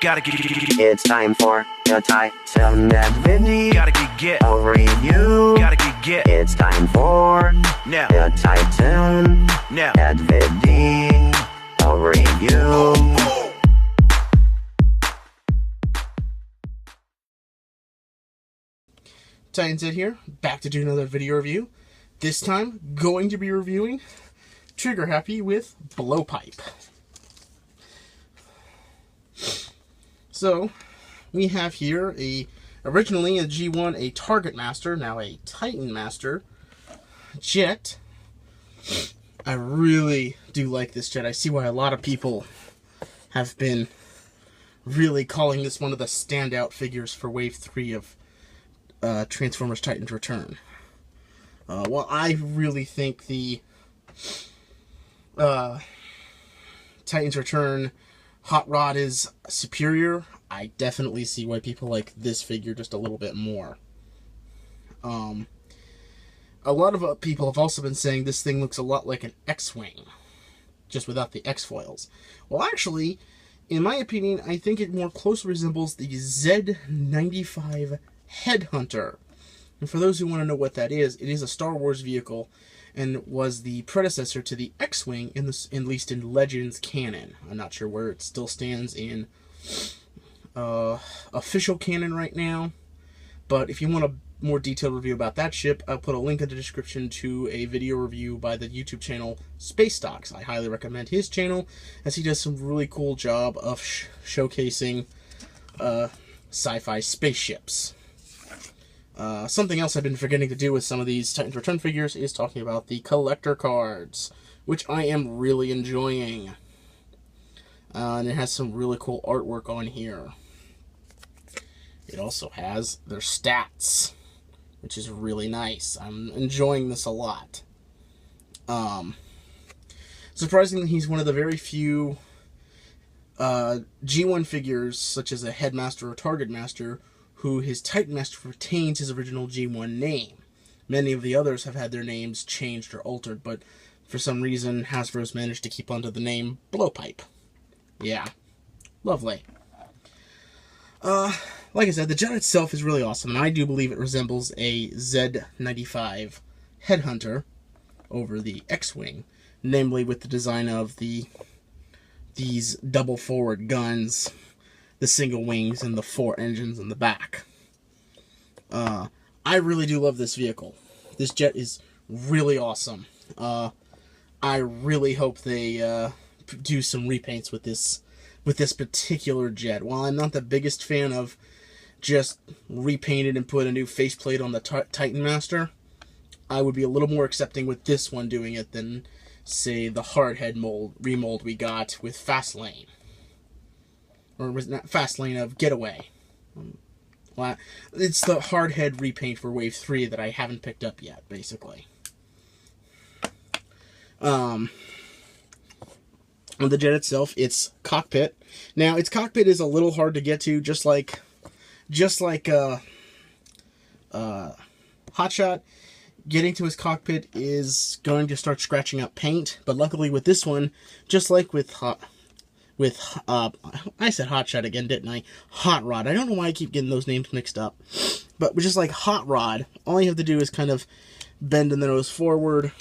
Gotta get. It's time for the Titan video. Gotta get. A review. Gotta get. It's time for Now. the Titan Now. video. A review. Titans Ed here, back to do another video review. This time, going to be reviewing Triggerhappy with Blowpipe. So, we have here originally a G1, a Target Master, now a Titan Master jet. I really do like this jet. I see why a lot of people have been really calling this one of the standout figures for Wave 3 of Transformers Titans Return. Well, I really think the Titans Return Hot Rod is superior. I definitely see why people like this figure just a little bit more. A lot of people have also been saying this thing looks a lot like an X-Wing, just without the X-foils. Well, actually, in my opinion, I think it more closely resembles the Z-95 Headhunter. And for those who want to know what that is, it is a Star Wars vehicle and was the predecessor to the X-Wing, at least in Legends canon. I'm not sure where it still stands in official canon right now, but if you want a more detailed review about that ship, I'll put a link in the description to a video review by the YouTube channel Spacedock. I highly recommend his channel, as he does some really cool job of showcasing sci-fi spaceships. Something else I've been forgetting to do with some of these Titans Return figures is talking about the collector cards, which I am really enjoying. And it has some really cool artwork on here. It also has their stats, which is really nice. I'm enjoying this a lot. Surprisingly, he's one of the very few G1 figures, such as a Headmaster or Target Master, who his Titan Master retains his original G1 name. Many of the others have had their names changed or altered, but for some reason, Hasbro's managed to keep onto the name Blowpipe. Yeah. Lovely. Like I said, the jet itself is really awesome, and I do believe it resembles a Z-95 Headhunter over the X-Wing, namely with the design of these double forward guns, the single wings, and the 4 engines in the back. I really do love this vehicle. This jet is really awesome. I really hope they do some repaints with this particular jet. While I'm not the biggest fan of just repainted and put a new faceplate on the Titan Master, I would be a little more accepting with this one doing it than, say, the hardhead remold we got with Fastlane. Or was not Fastlane of Getaway. Well, it's the hardhead repaint for Wave 3 that I haven't picked up yet, basically. On the jet itself, its cockpit. Now, its cockpit is a little hard to get to, just like Hotshot. Getting to his cockpit is going to start scratching up paint, but luckily with this one, just like with I said Hotshot again, didn't I? Hot Rod. I don't know why I keep getting those names mixed up. But just like Hot Rod, all you have to do is kind of bend the nose forward,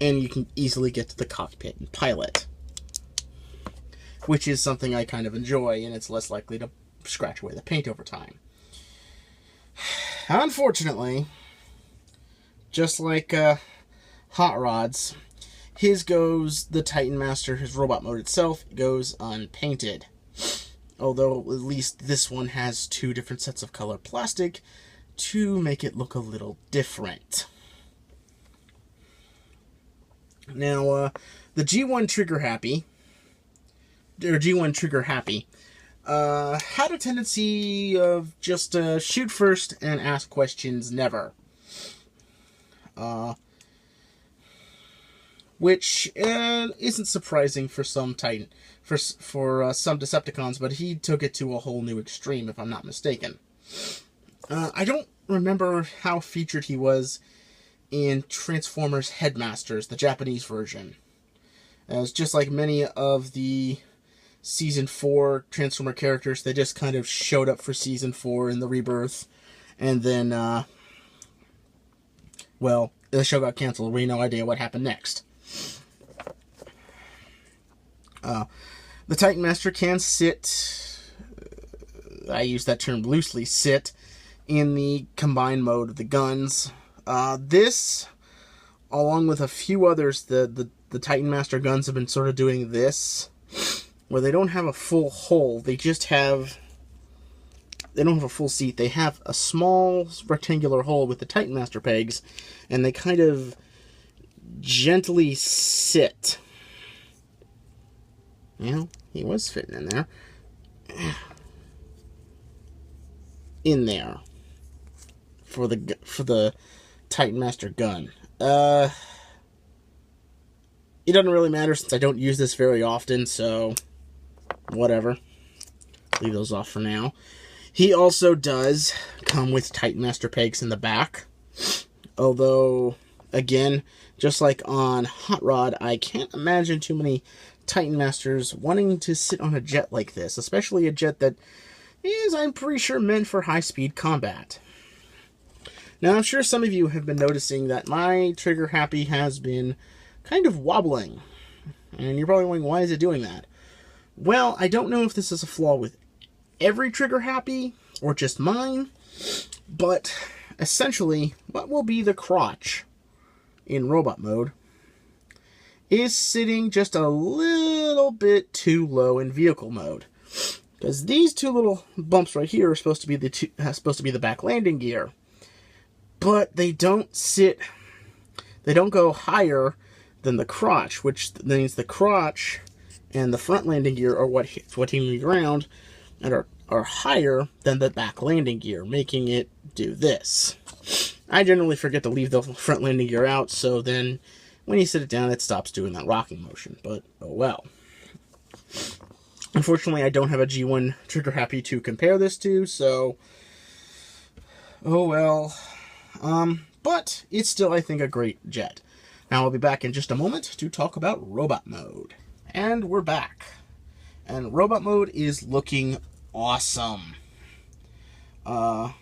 and you can easily get to the cockpit and pilot. Which is something I kind of enjoy, and it's less likely to scratch away the paint over time. Unfortunately, just like Hot Rod's, the Titan Master, his robot mode itself, goes unpainted. Although, at least this one has 2 different sets of color plastic to make it look a little different. Now, the G1 Triggerhappy, had a tendency of just shoot first and ask questions never. Which isn't surprising for some Titan, for some Decepticons, but he took it to a whole new extreme, if I'm not mistaken. I don't remember how featured he was in Transformers Headmasters, the Japanese version. As just like many of the Season 4 Transformer characters. They just kind of showed up for Season 4 in the Rebirth. And then, well, the show got canceled. We have no idea what happened next. The Titan Master can sit, I use that term loosely, sit in the combined mode of the guns. This, along with a few others, the Titan Master guns have been sort of doing this, where they don't have a full hull, they don't have a full seat, they have a small rectangular hole with the Titan Master pegs, and they kind of gently sit. Yeah, he was fitting in there. In there. For the Titan Master gun. It doesn't really matter since I don't use this very often, so whatever. Leave those off for now. He also does come with Titan Master pegs in the back. Although, again, just like on Hot Rod, I can't imagine too many Titan Masters wanting to sit on a jet like this, especially a jet that is, I'm pretty sure, meant for high-speed combat. Now, I'm sure some of you have been noticing that my Triggerhappy has been kind of wobbling. And you're probably wondering, why is it doing that? Well, I don't know if this is a flaw with every Triggerhappy, or just mine, but essentially, what will be the crotch in robot mode is sitting just a little bit too low in vehicle mode. Because these two little bumps right here are supposed to be the back landing gear. But they don't go higher than the crotch, which means the crotch and the front landing gear are what's hitting the ground and are higher than the back landing gear, making it do this. I generally forget to leave the front landing gear out, so then when you sit it down, it stops doing that rocking motion, but oh well. Unfortunately, I don't have a G1 Triggerhappy to compare this to, so oh well. But it's still, I think, a great jet. Now, I'll be back in just a moment to talk about robot mode. And we're back. And robot mode is looking awesome. I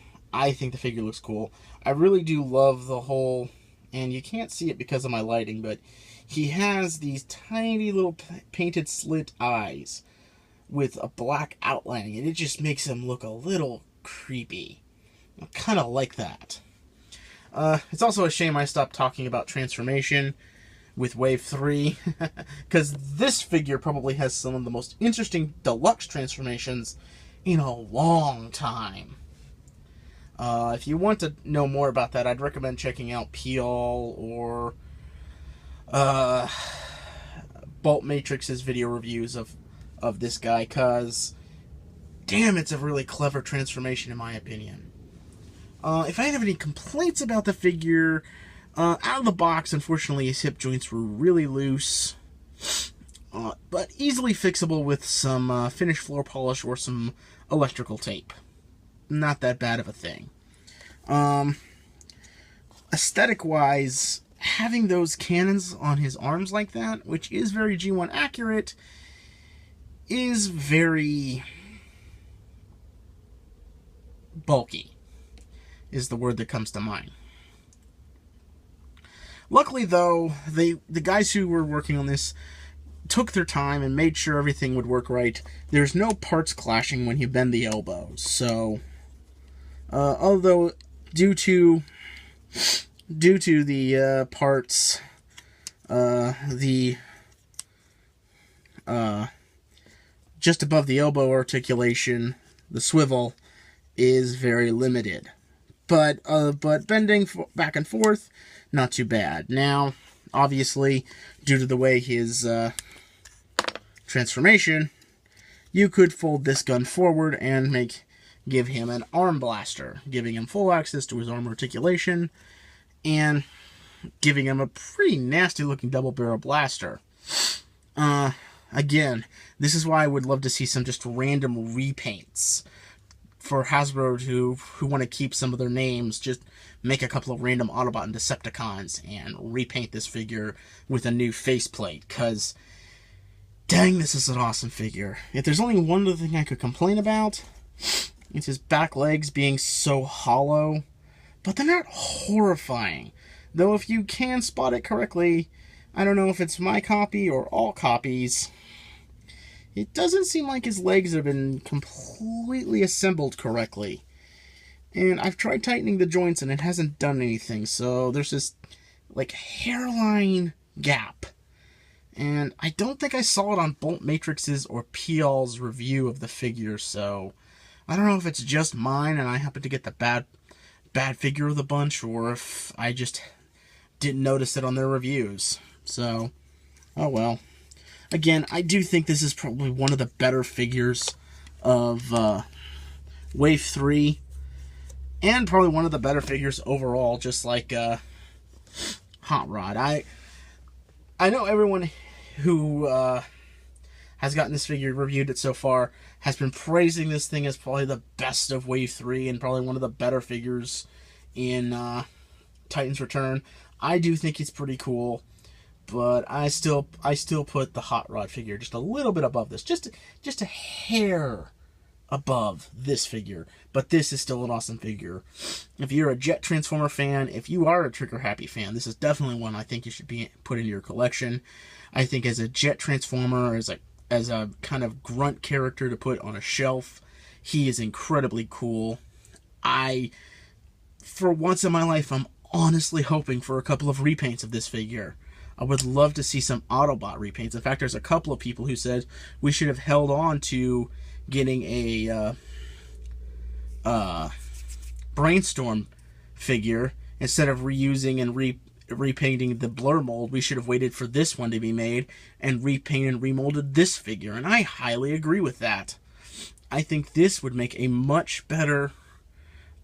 think the figure looks cool. I really do love the whole, and you can't see it because of my lighting, but he has these tiny little painted slit eyes with a black outlining, and it just makes him look a little creepy. I kind of like that. It's also a shame I stopped talking about transformation with Wave 3, because this figure probably has some of the most interesting deluxe transformations in a long time. If you want to know more about that, I'd recommend checking out Peel or Bolt Matrix's video reviews of this guy, because damn, it's a really clever transformation in my opinion. If I have any complaints about the figure, out of the box, unfortunately, his hip joints were really loose, but easily fixable with some finished floor polish or some electrical tape. Not that bad of a thing. Aesthetic-wise, having those cannons on his arms like that, which is very G1 accurate, is very bulky, is the word that comes to mind. Luckily, though, the guys who were working on this took their time and made sure everything would work right. There's no parts clashing when you bend the elbows, so although due to the parts, just above the elbow articulation, the swivel is very limited. But bending back and forth, not too bad. Now, obviously, due to the way his transformation, you could fold this gun forward and give him an arm blaster, giving him full access to his arm articulation, and giving him a pretty nasty-looking double-barrel blaster. Again, this is why I would love to see some just random repaints. For Hasbro who want to keep some of their names, just make a couple of random Autobot and Decepticons and repaint this figure with a new faceplate, because dang, this is an awesome figure. If there's only one other thing I could complain about, it's his back legs being so hollow. But they're not horrifying. Though if you can spot it correctly, I don't know if it's my copy or all copies, it doesn't seem like his legs have been completely assembled correctly. And I've tried tightening the joints and it hasn't done anything. So there's this, like, hairline gap. And I don't think I saw it on Bolt Matrix's or PL's review of the figure. So I don't know if it's just mine and I happen to get the bad figure of the bunch, or if I just didn't notice it on their reviews. So, oh well. Again, I do think this is probably one of the better figures of Wave 3, and probably one of the better figures overall, just like Hot Rod. I know everyone who has gotten this figure, reviewed it so far, has been praising this thing as probably the best of Wave 3 and probably one of the better figures in Titans Return. I do think it's pretty cool, but I still put the Hot Rod figure just a little bit above this, just a hair above this figure. But this is still an awesome figure. If you're a Jet Transformer fan, if you are a Triggerhappy fan, this is definitely one I think you should put in your collection. I think as a Jet Transformer, as a kind of grunt character to put on a shelf, he is incredibly cool. For once in my life, I'm honestly hoping for a couple of repaints of this figure. I would love to see some Autobot repaints. In fact, there's a couple of people who said we should have held on to getting a Brainstorm figure instead of reusing and repainting the Blur mold. We should have waited for this one to be made and repainted and remolded this figure, and I highly agree with that. I think this would make a much better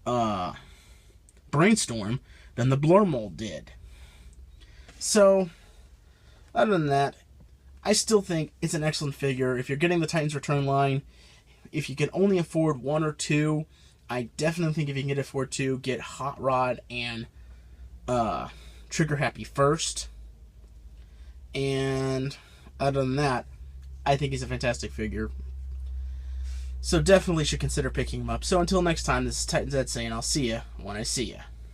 Brainstorm than the Blur mold did. So, other than that, I still think it's an excellent figure. If you're getting the Titans Return line, if you can only afford one or two, I definitely think if you can afford two, get Hot Rod and Triggerhappy first. And other than that, I think he's a fantastic figure. So definitely should consider picking him up. So until next time, this is Titan Z saying I'll see ya when I see ya.